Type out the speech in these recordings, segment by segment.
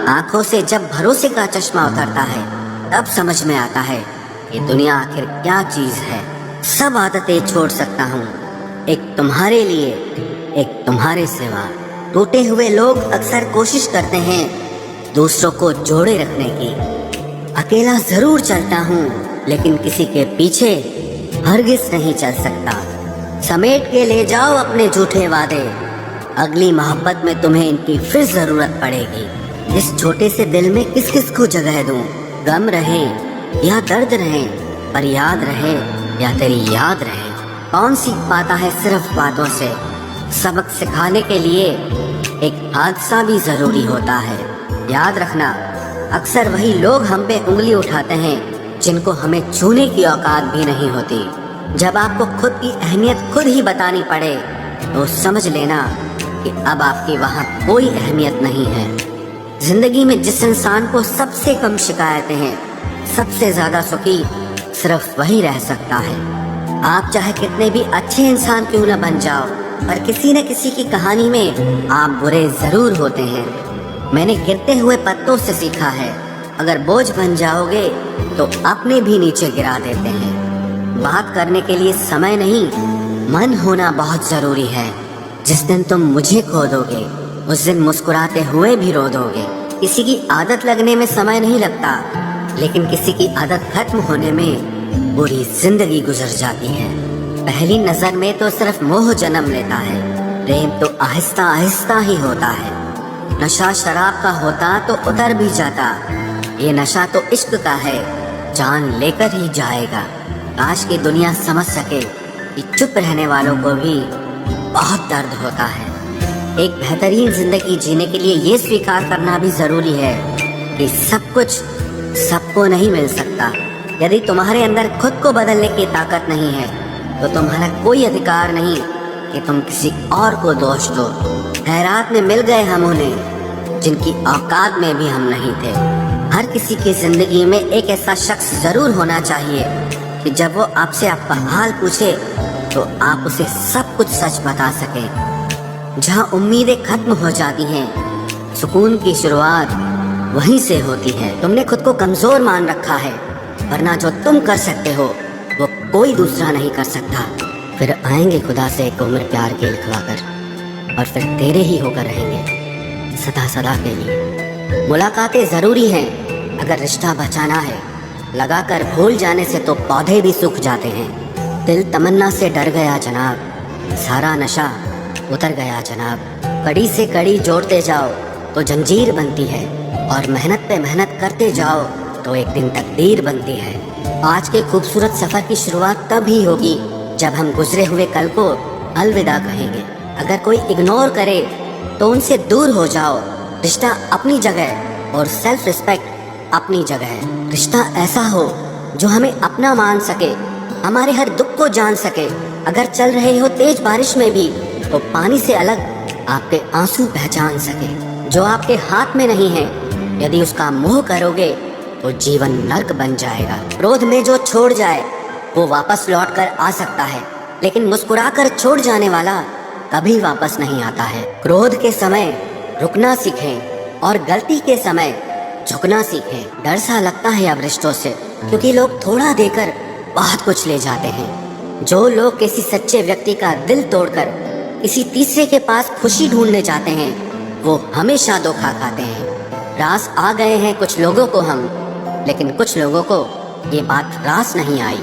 आंखों से जब भरोसे का चश्मा उतरता है तब समझ में आता है कि दुनिया आखिर क्या चीज है। सब आदतें छोड़ सकता हूँ एक तुम्हारे लिए, एक तुम्हारे सिवा। टूटे हुए लोग अक्सर कोशिश करते हैं दूसरों को जोड़े रखने की। अकेला जरूर चलता हूँ लेकिन किसी के पीछे हरगिज नहीं चल सकता। समेट के ले जाओ अपने झूठे वादे, अगली मोहब्बत में तुम्हें इनकी फिर जरूरत पड़ेगी। इस छोटे से दिल में किस किस को जगह दूं? गम रहे या दर्द रहे, पर याद रहे या तेरी याद रहे। कौन सीख पाता है सिर्फ बातों से? सबक सिखाने के लिए एक हादसा भी जरूरी होता है। याद रखना, अक्सर वही लोग हम पे उंगली उठाते हैं जिनको हमें छूने की औकात भी नहीं होती। जब आपको खुद की अहमियत खुद ही बतानी पड़े तो समझ लेना कि अब आपकी वहाँ कोई अहमियत नहीं है। जिंदगी में जिस इंसान को सबसे कम शिकायतें हैं, सबसे ज्यादा सुखी सिर्फ वही रह सकता है। आप चाहे कितने भी अच्छे इंसान क्यों न बन जाओ, पर किसी न किसी की कहानी में आप बुरे जरूर होते हैं। मैंने गिरते हुए पत्तों से सीखा है, अगर बोझ बन जाओगे तो अपने भी नीचे गिरा देते हैं। बात करने के लिए समय नहीं, मन होना बहुत जरूरी है। जिस दिन तुम मुझे खो दोगे उस दिन मुस्कुराते हुए भी रो दोगे। किसी की आदत लगने में समय नहीं लगता, लेकिन किसी की आदत खत्म होने में पूरी जिंदगी गुजर जाती है। पहली नजर में तो सिर्फ मोह जन्म लेता है, प्रेम तो आहिस्ता आहिस्ता ही होता है। नशा शराब का होता तो उतर भी जाता, ये नशा तो इश्क का है, जान लेकर ही जाएगा। काश की दुनिया समझ सके कि चुप रहने वालों को भी बहुत दर्द होता है। एक बेहतरीन जिंदगी जीने के लिए ये स्वीकार करना भी जरूरी है कि सब कुछ सबको नहीं मिल सकता। यदि तुम्हारे अंदर खुद को बदलने की ताकत नहीं है तो तुम्हारा कोई अधिकार नहीं कि तुम किसी और को दोष दो। खैरात में मिल गए हम उन्हें जिनकी औकात में भी हम नहीं थे। हर किसी की जिंदगी में एक ऐसा शख्स जरूर होना चाहिए कि जब वो आपसे आपका हाल पूछे तो आप उसे सब कुछ सच बता सके। जहाँ उम्मीदें खत्म हो जाती हैं, सुकून की शुरुआत वहीं से होती है। तुमने खुद को कमजोर मान रखा है, वरना जो तुम कर सकते हो वो कोई दूसरा नहीं कर सकता। फिर आएंगे खुदा से एक उम्र प्यार के लिखवा कर, और फिर तेरे ही होकर रहेंगे सदा सदा के लिए। मुलाकातें जरूरी हैं अगर रिश्ता बचाना है, लगाकर भूल जाने से तो पौधे भी सूख जाते हैं। दिल तमन्ना से डर गया जनाब, सारा नशा उतर गया जनाब। कड़ी से कड़ी जोड़ते जाओ तो जंजीर बनती है, और मेहनत पे मेहनत करते जाओ तो एक दिन तकदीर बनती है। आज के खूबसूरत सफर की शुरुआत तब ही होगी जब हम गुजरे हुए कल को अलविदा कहेंगे। अगर कोई इग्नोर करे तो उनसे दूर हो जाओ। रिश्ता अपनी जगह और सेल्फ रिस्पेक्ट अपनी जगह। रिश्ता ऐसा हो जो हमें अपना मान सके, हमारे हर दुख को जान सके। अगर चल रहे हो तेज बारिश में भी तो पानी से अलग आपके आंसू पहचान सके। जो आपके हाथ में नहीं है, यदि उसका मोह करोगे तो जीवन नर्क बन जाएगा। क्रोध में जो छोड़ जाए वो वापस लौट कर आ सकता है, लेकिन मुस्कुरा कर छोड़ जाने वाला कभी वापस नहीं आता है। क्रोध के समय रुकना सीखें और गलती के समय झुकना सीखें। डर सा लगता है अब रिश्तों से, क्योंकि लोग थोड़ा देकर बहुत कुछ ले जाते हैं। जो लोग किसी सच्चे व्यक्ति का दिल तोड़कर किसी तीसरे के पास खुशी ढूंढने जाते हैं वो हमेशा धोखा खाते हैं। रास आ गए हैं कुछ लोगों को हम, लेकिन कुछ लोगों को ये बात रास नहीं आई।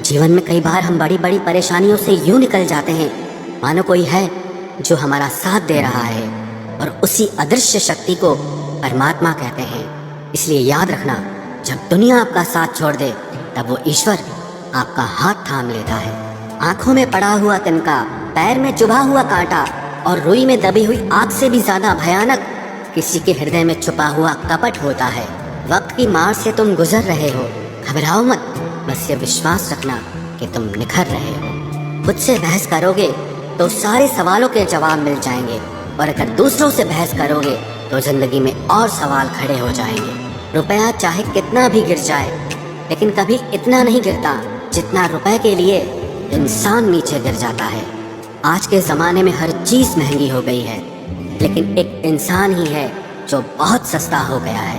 जीवन में कई बार हम बड़ी बड़ी परेशानियों से यूं निकल जाते हैं मानो कोई है जो हमारा साथ दे रहा है, और उसी अदृश्य शक्ति को परमात्मा कहते हैं। इसलिए याद रखना, जब दुनिया आपका साथ छोड़ दे तब वो ईश्वर आपका हाथ थाम लेता है। आंखों में पड़ा हुआ तिनका, पैर में चुभा हुआ कांटा और रुई में दबी हुई आग से भी ज्यादा भयानक किसी के हृदय में छुपा हुआ कपट होता है। वक्त की मार से तुम गुजर रहे हो, घबराओ मत, बस ये विश्वास रखना कि तुम निखर रहे हो। खुद से बहस करोगे तो सारे सवालों के जवाब मिल जाएंगे, और अगर दूसरों से बहस करोगे तो जिंदगी में और सवाल खड़े हो जाएंगे। रुपया चाहे कितना भी गिर जाए, लेकिन कभी इतना नहीं गिरता जितना रुपए के लिए इंसान नीचे गिर जाता है। आज के ज़माने में हर चीज़ महंगी हो गई है, लेकिन एक इंसान ही है जो बहुत सस्ता हो गया है।